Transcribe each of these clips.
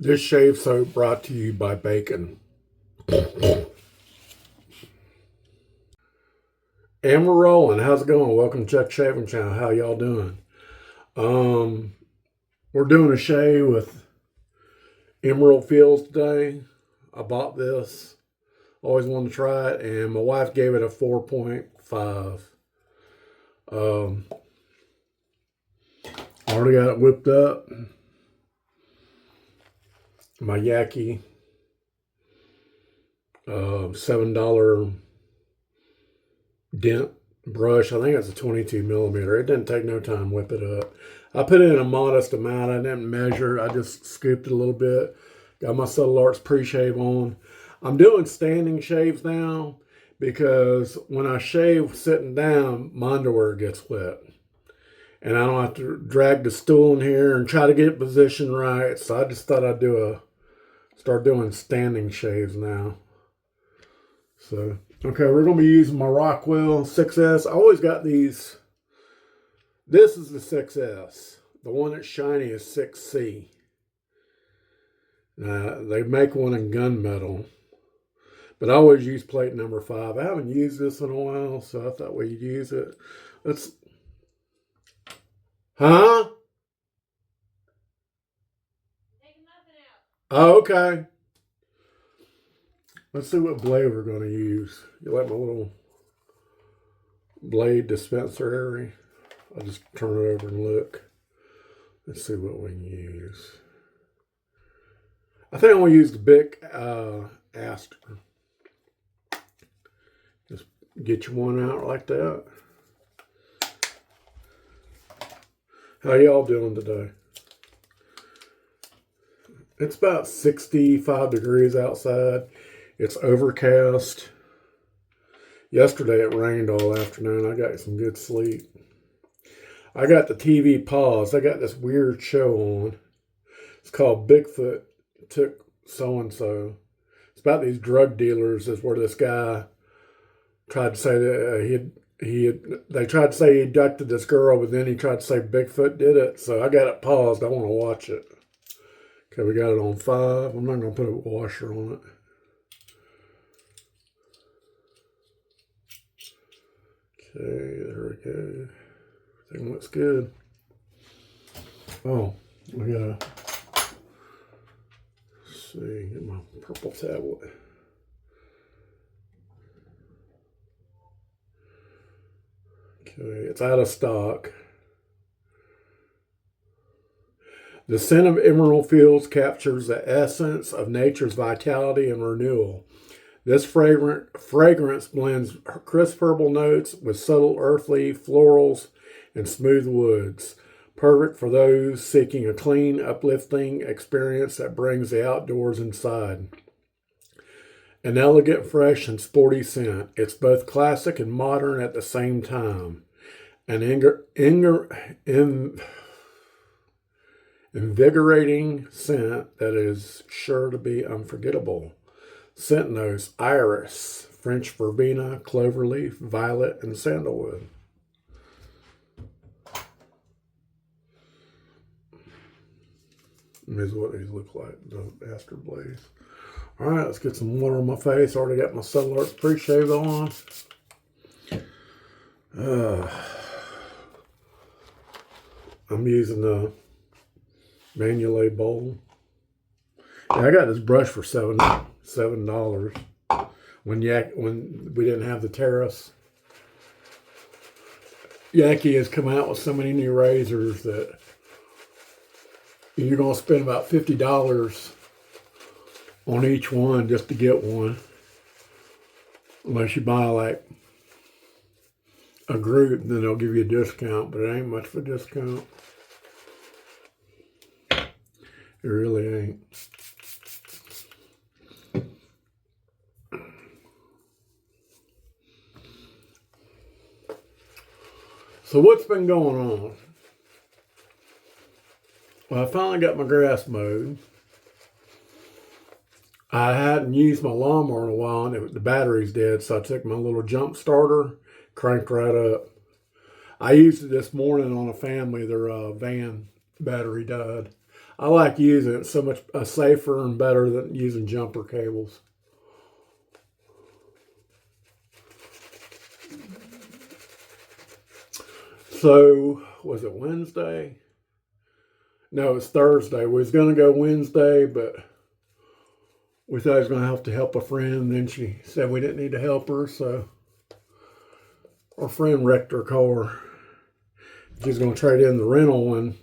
This shave soap brought to you by bacon. And we're rolling. How's it going? Welcome to Chuck Shaving Channel. How y'all doing? We're doing a shave with Emerald Fields today. I bought this. Always wanted to try it, and my wife gave it a 4.5. I already got it whipped up. My Yaki $7 dent brush. I think it's a 22 millimeter. It didn't take no time to whip it up. I put in a modest amount. I didn't measure. I just scooped it a little bit. Got my Subtle Arts pre-shave on. I'm doing standing shaves now because when I shave sitting down, my underwear gets wet. And I don't have to drag the stool in here and try to get it positioned right. So I just thought I'd start doing standing shaves now. So, okay, we're going to be using my Rockwell 6S. I always got these. This is the 6S. The one that's shiny is 6C. They make one in gunmetal. But I always use plate number 5. I haven't used this in a while, so I thought we'd use it. Huh? Oh, okay. Let's see what blade we're going to use. You like my little blade dispenser area? I'll just turn it over and look. Let's see what we can use. I think I'm going to use the big astor. Just get you one out like that. How y'all doing today? It's about 65 degrees outside. It's overcast. Yesterday it rained all afternoon. I got some good sleep. I got the TV paused. I got this weird show on. It's called Bigfoot Took So-and-So. It's about these drug dealers. It's where this guy tried to say that they tried to say he abducted this girl, but then he tried to say Bigfoot did it. So I got it paused. I want to watch it. Okay, we got it on 5. I'm not going to put a washer on it. Okay, there we go. Everything looks good. Oh, we gotta see, get my purple tablet. Okay, it's out of stock. The scent of Emerald Fields captures the essence of nature's vitality and renewal. This fragrance blends crisp herbal notes with subtle earthly florals and smooth woods. Perfect for those seeking a clean, uplifting experience that brings the outdoors inside. An elegant, fresh, and sporty scent. It's both classic and modern at the same time. An invigorating scent that is sure to be unforgettable. Scent notes: iris, French verbena, cloverleaf, violet, and sandalwood. This is what these look like, the Astor blades. All right, let's get some water on my face. Already got my Subtle Arts pre-shave on. I'm using the Manuele bowl. Yeah, I got this brush for $7 when we didn't have the tariffs. Yaki has come out with so many new razors that you're going to spend about $50 on each one just to get one, unless you buy like a group, then they'll give you a discount, but it ain't much of a discount. It really ain't. So what's been going on? Well, I finally got my grass mowed. I hadn't used my lawnmower in a while, and the battery's dead, so I took my little jump starter, cranked right up. I used it this morning on a family. Their van battery died. I like using it so much safer and better than using jumper cables. So, was it Wednesday? No, it's Thursday. We was going to go Wednesday, but we thought I was going to have to help a friend. Then she said we didn't need to help her, so our friend wrecked her car. She's going to trade in the rental one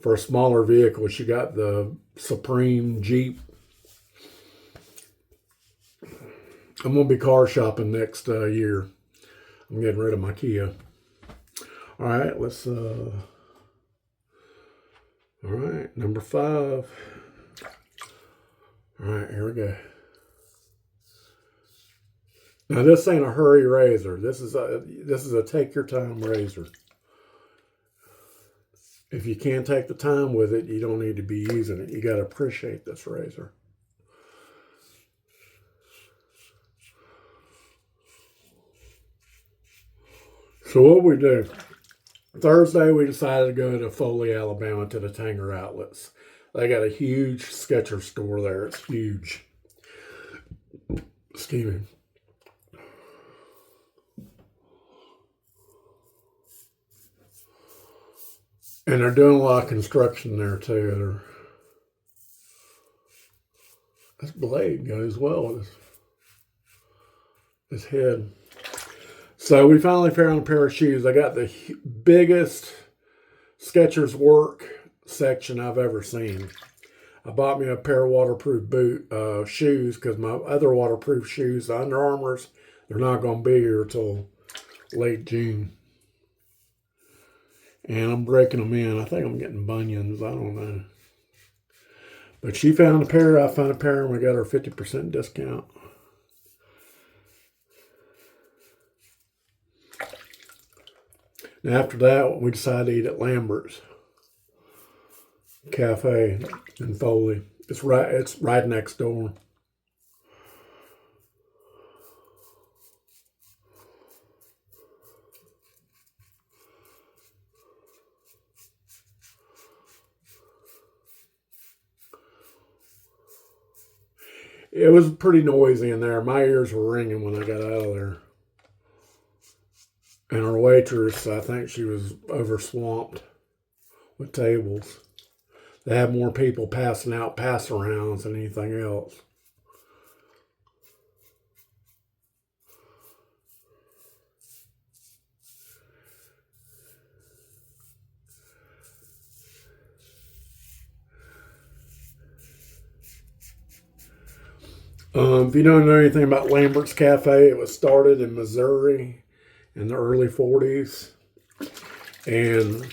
for a smaller vehicle. She got the Supreme Jeep. I'm going to be car shopping next year. I'm getting rid of my Kia. All right, all right, number 5. All right, here we go. Now this ain't a hurry razor. This is a take your time razor. If you can't take the time with it, you don't need to be using it. You got to appreciate this razor. So what we do, Thursday we decided to go to Foley, Alabama to the Tanger Outlets. They got a huge Skechers store there. It's huge. Excuse me. And they're doing a lot of construction there too. This blade goes well with his head. So we finally found a pair of shoes. I got the biggest Skechers work section I've ever seen. I bought me a pair of waterproof shoes because my other waterproof shoes, the Under Armours, they're not going to be here till late June. And I'm breaking them in. I think I'm getting bunions. I don't know. But she found a pair. I found a pair, and we got her 50% discount. And after that, we decided to eat at Lambert's Cafe in Foley. It's right next door. It was pretty noisy in there. My ears were ringing when I got out of there. And our waitress, I think she was overswamped with tables. They had more people passing out pass-arounds than anything else. If you don't know anything about Lambert's Cafe, it was started in Missouri in the early 40s. And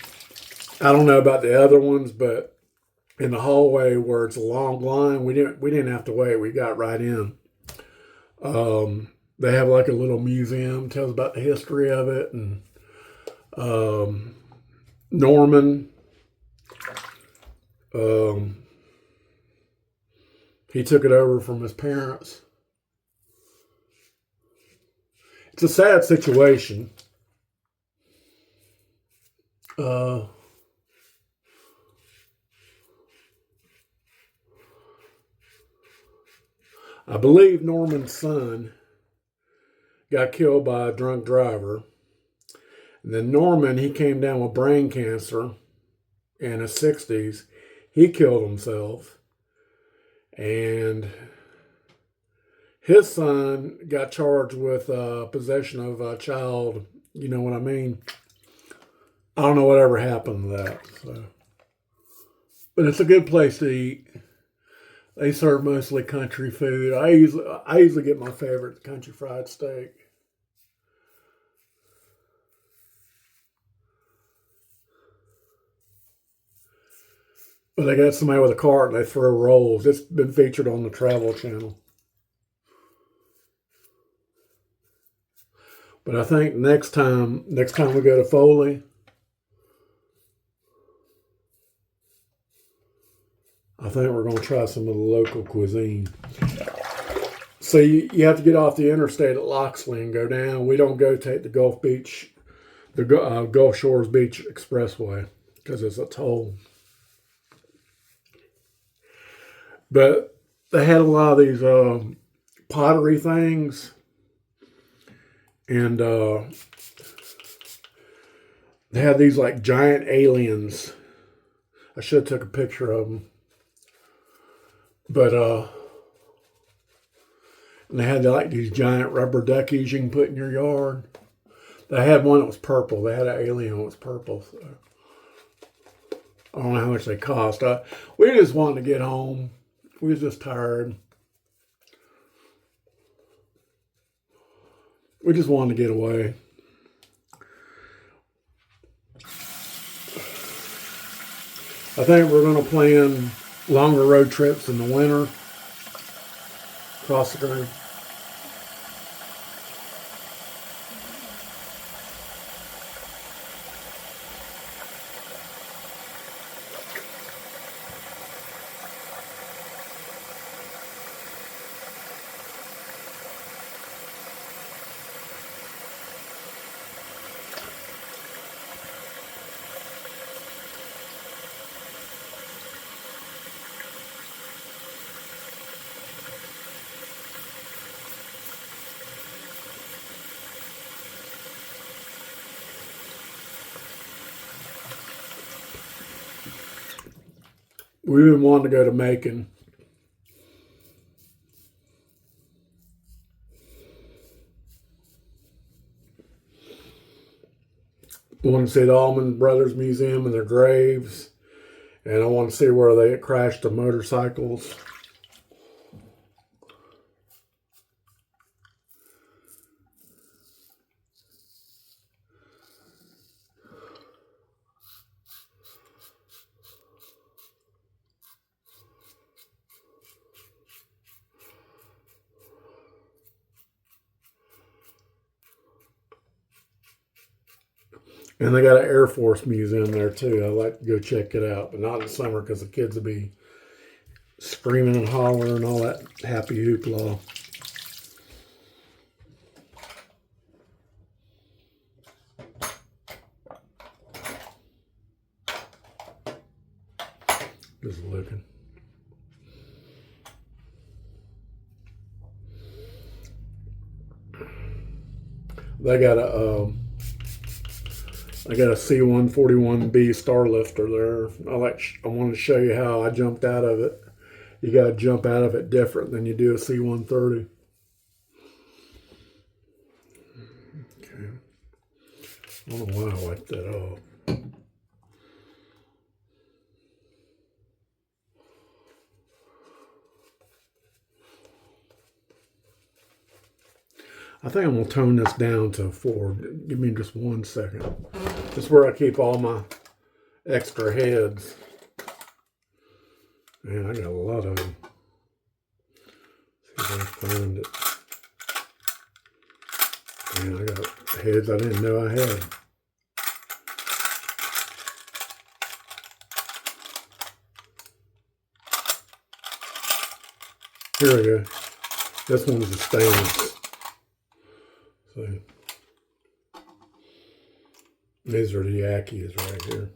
I don't know about the other ones, but in the hallway where it's a long line, we didn't have to wait. We got right in. They have like a little museum, tells about the history of it, and Norman. He took it over from his parents. It's a sad situation. I believe Norman's son got killed by a drunk driver. And then Norman, he came down with brain cancer in his 60s. He killed himself. And his son got charged with possession of a child. You know what I mean? I don't know whatever happened to that. So. But it's a good place to eat. They serve mostly country food. I usually get my favorite country fried steak. But they got somebody with a cart and they throw rolls. It's been featured on the Travel Channel. But I think next time we go to Foley, I think we're going to try some of the local cuisine. So you have to get off the interstate at Loxley and go down. We don't go take the Gulf Shores Beach Expressway because it's a toll. But they had a lot of these pottery things, and they had these like giant aliens. I should have took a picture of them. But and they had like these giant rubber duckies you can put in your yard. They had one that was purple. They had an alien that was purple. So I don't know how much they cost. We just wanted to get home. We was just tired. We just wanted to get away. I think we're going to plan longer road trips in the winter across the country. We've been wanting to go to Macon. I want to see the Allman Brothers Museum and their graves. And I want to see where they crashed the motorcycles. And they got an Air Force museum there too. I'd like to go check it out, but not in the summer because the kids will be screaming and hollering and all that happy hoopla. Just looking. They got a C-141B star lifter there. I wanted to show you how I jumped out of it. You got to jump out of it different than you do a C-130. Okay. I don't know why I wiped that off. I think I'm going to tone this down to 4. Give me just 1 second. This is where I keep all my extra heads. Man, I got a lot of them. See if I can find it. Man, I got heads I didn't know I had. Here we go. This one's the stainless. So these are the Yankees right here.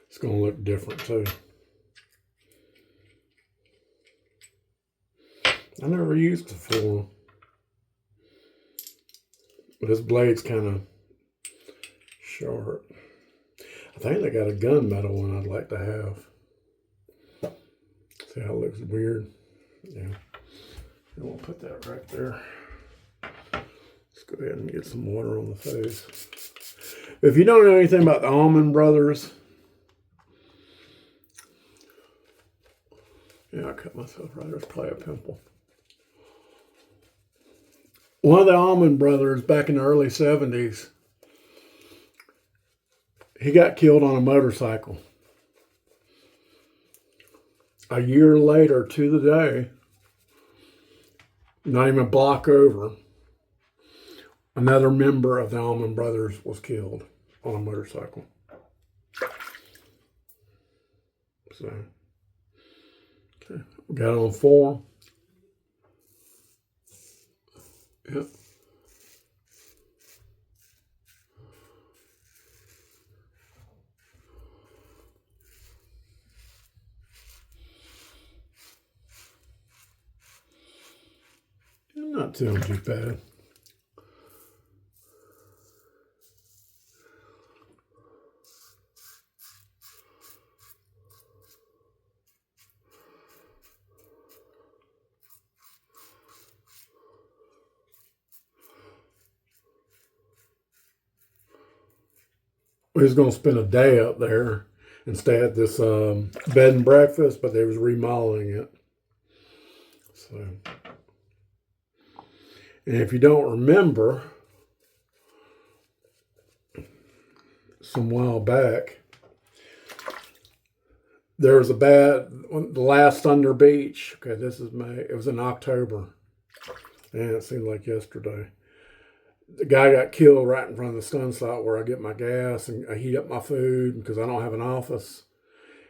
It's going to look different too. I never used the before. But this blade's kind of sharp. I think they got a gunmetal one I'd like to have. See how it looks weird? Yeah. And we'll put that right there. Let's go ahead and get some water on the face. If you don't know anything about the Allman Brothers, yeah, I cut myself right. There's probably a pimple. One of the Allman Brothers back in the early 70s, he got killed on a motorcycle. A year later to the day, not even a block over, another member of the Allman Brothers was killed on a motorcycle. So, okay, we got it on 4. Yep. Not doing too bad. We was going to spend a day up there and stay at this bed and breakfast, but they was remodeling it. So, and if you don't remember, some while back, there was the last Thunder Beach. Okay, this is May. It was in October. And it seemed like yesterday. The guy got killed right in front of the stun slot where I get my gas and I heat up my food because I don't have an office.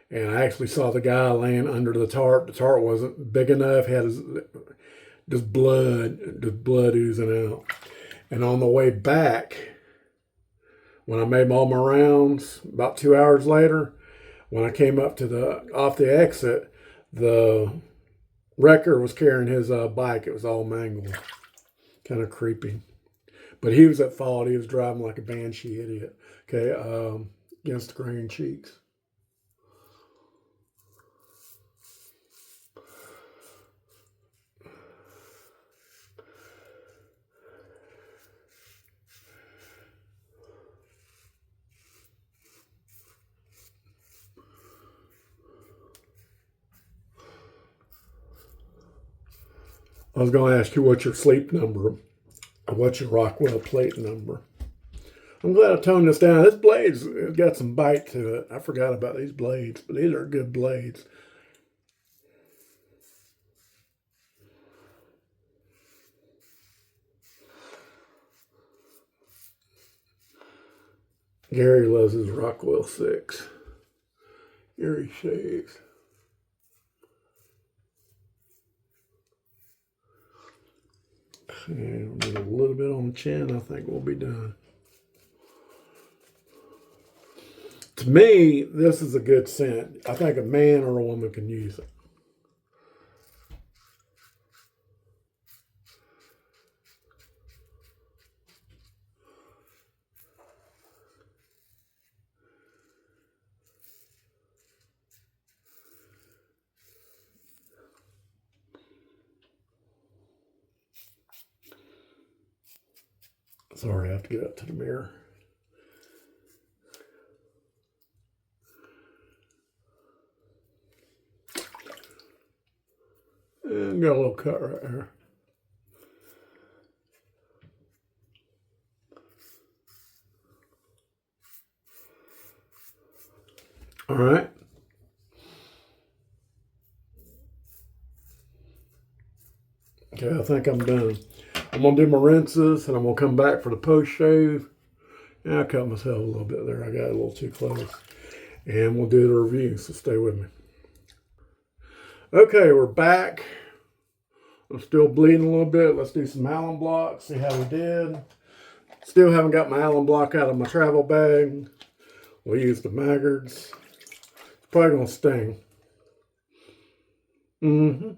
And I actually saw the guy laying under the tarp. The tarp wasn't big enough. He had just blood oozing out. And on the way back, when I made all my rounds, about 2 hours later, when I came up to off the exit, the wrecker was carrying his bike. It was all mangled. Kind of creepy. But he was at fault. He was driving like a banshee idiot. Okay, against the green cheeks. I was going to ask you what's your sleep number. What's your Rockwell plate number? I'm glad I toned this down. This blade's got some bite to it. I forgot about these blades, but these are good blades. Gary loves his Rockwell 6. Gary shaves. And a little bit on the chin, I think we'll be done. To me, this is a good scent. I think a man or a woman can use it. Sorry, I have to get up to the mirror. And got a little cut right here. All right. Okay, I think I'm done. I'm going to do my rinses, and I'm going to come back for the post-shave. And I cut myself a little bit there. I got a little too close. And we'll do the review, so stay with me. Okay, we're back. I'm still bleeding a little bit. Let's do some Allen block, see how we did. Still haven't got my Allen block out of my travel bag. We'll use the Maggards. It's probably going to sting. Mm-hmm.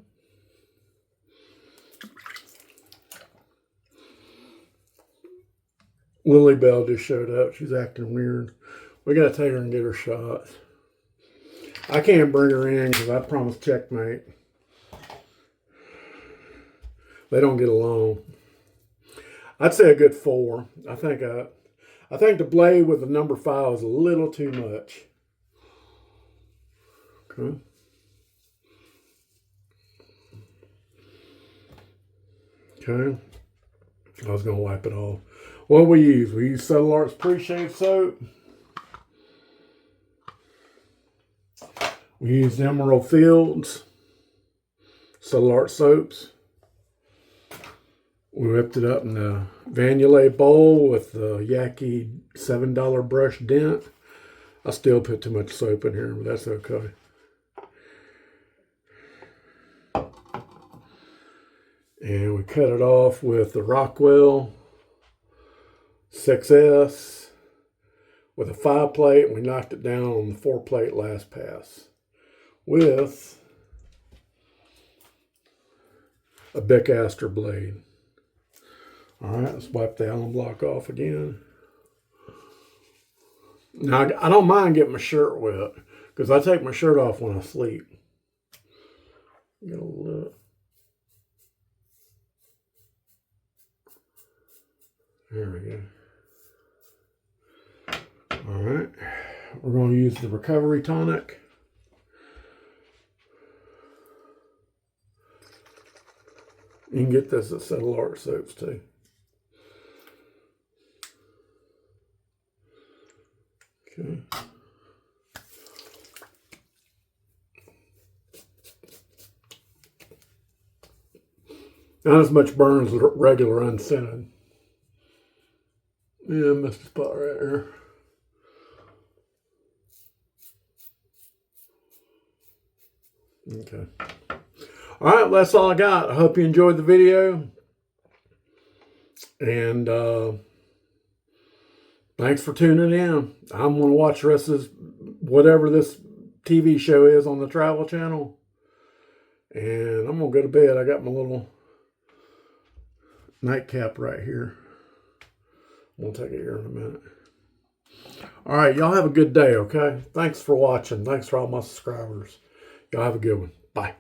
Lily Bell just showed up. She's acting weird. We got to take her and get her shot. I can't bring her in because I promised checkmate. They don't get along. I'd say a good 4. I think the blade with the number 5 is a little too much. Okay. Okay. I was going to wipe it off. What we use? We use Subtle Arts Pre-Shave Soap. We used Emerald Fields Subtle Art Soaps. We whipped it up in a Vanillé bowl with the Yaki $7 brush dent. I still put too much soap in here, but that's okay. And we cut it off with the Rockwell 6S with a 5 plate, and we knocked it down on the 4 plate last pass with a Bic Astor blade. All right, let's wipe the Allen block off again. Now, I don't mind getting my shirt wet because I take my shirt off when I sleep. Get a little. There we go. All right, we're going to use the recovery tonic. You can get this at Settle Art Soaps too. Okay. Not as much burn as regular unscented. Yeah, missed a spot right here. Okay. All right, that's all I got. I hope you enjoyed the video. And thanks for tuning in. I'm going to watch the rest of this, whatever this TV show is on the Travel Channel. And I'm going to go to bed. I got my little nightcap right here. I'm going to take it here in a minute. All right, y'all have a good day, okay? Thanks for watching. Thanks for all my subscribers. Y'all have a good one. Bye.